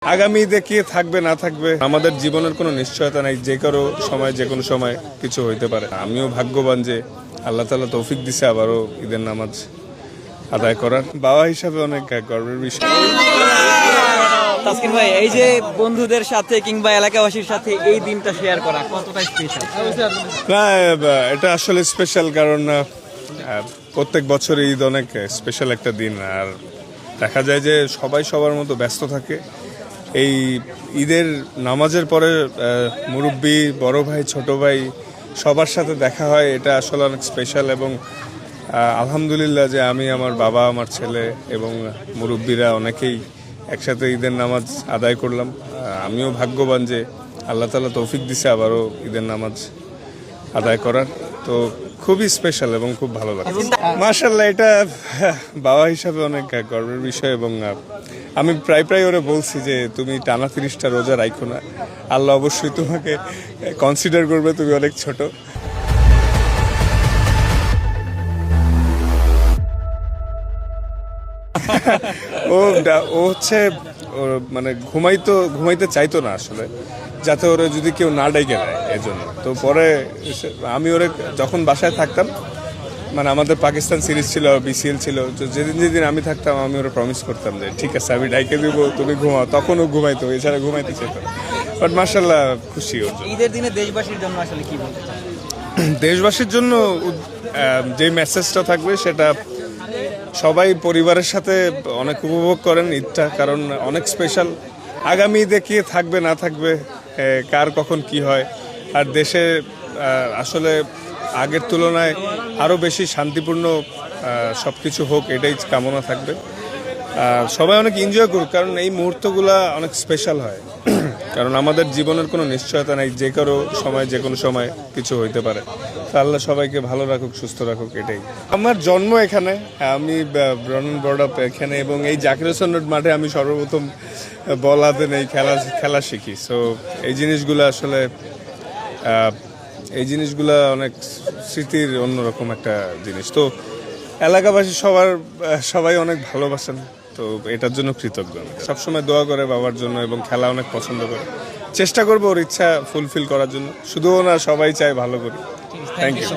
আগামীতে কে থাকবে না থাকবে আমাদের জীবনের কোনো নিশ্চয়তা নাই, যে কারো সময় যে কোনো সময় কিছু হইতে পারে। আমিও ভাগ্যবান যে আল্লাহ তাআলা তৌফিক দিছে আবারও ঈদের নামাজ আদায় করার। বাবা হিসাবে অনেক গর্বের বিষয়। তাসকিন ভাই, এই যে বন্ধুদের সাথে কিংবা এলাকাবাসীর সাথে এই দিনটা শেয়ার করা কতটা স্পেশাল? না, এটা আসলে স্পেশাল, কারণ প্রত্যেক বছর ঈদ অনেক স্পেশাল একটা দিন। আর দেখা যায় যে সবাই সবার মতো ব্যস্ত থাকে। এই ঈদের নামাজের পরে মুরব্বি, বড় ভাই, ছোট ভাই সবার সাথে দেখা হয়, এটা আসলে অনেক স্পেশাল। এবং আলহামদুলিল্লাহ যে আমি, আমার বাবা, আমার ছেলে এবং মুরব্বিরা অনেকেই একসাথে ঈদের নামাজ আদায় করলাম। আমিও ভাগ্যবান যে আল্লাহ তাআলা তৌফিক দিছে আবারও ঈদের নামাজ আদায় করার। তো খুবই স্পেশাল এবং খুব ভালো লাগে। মাশাআল্লাহ, এটা বাবা হিসাবে অনেক গর্বের বিষয়। এবং আমি প্রায় ওরে বলছি যে তুমি টানা 30টা রোজা রাখো না, আল্লাহ অবশ্যই তোমাকে কনসিডার করবে, তুমি অনেক ছোট। ও হচ্ছে মানে ঘুমাইতে চাইতো না আসলে, যাতে ওরে যদি কেউ না ডেকে দেয় এজন্য। তো পরে আমি ওরে যখন বাসায় থাকতাম, মানে আমাদের পাকিস্তান সিরিজ ছিল, বিসিএল ছিল, তো যেদিন আমি থাকতাম আমি ওরা প্রমিস করতাম যে ঠিক আছে আমি ডাইকে দিব, তুমি ঘুমাও। তখনও ঘুমাইতো, এছাড়া ঘুমাইতে চাইতো না। বাট মাশাআল্লাহ খুশি ওর জন্য। ঈদের দিনে দেশবাসীর জন্য আসলে কি বলতে চান? দেশবাসীর জন্য যে মেসেজটা থাকবে সেটা, সবাই পরিবারের সাথে অনেক উপভোগ করেন ঈদটা, কারণ অনেক স্পেশাল। আগামী ঈদে কে থাকবে না থাকবে, কার কখন কি হয়, আর দেশে আসলে আগের তুলনায় আরও বেশি শান্তিপূর্ণ সব কিছু হোক, এটাই কামনা থাকবে। সবাই অনেক এনজয় করুক, কারণ এই মুহূর্তগুলো অনেক স্পেশাল হয়। কারণ আমাদের জীবনের কোনো নিশ্চয়তা নাই, যে কারো সময় যে কোনো সময় কিছু হইতে পারে। তো আল্লাহ সবাইকে ভালো রাখুক, সুস্থ রাখুক, এটাই। আমার জন্ম এখানে, আমি ব্রন বড় আপ এখানে, এবং এই জাকির হোসেন রোড মাঠে আমি সর্বপ্রথম বল হাতে নেই খেলা শিখি। সো এই জিনিসগুলা অনেক স্মৃতির অন্যরকম একটা জিনিস। তো এলাকাবাসী সবাই অনেক ভালোবাসেন, তো এটার জন্য কৃতজ্ঞ। সবসময় দোয়া করে বাবার জন্য, এবং খেলা অনেক পছন্দ করে। চেষ্টা করবো ওর ইচ্ছা ফুলফিল করার জন্য, শুধুও না, সবাই চায় ভালো করি। Thank you.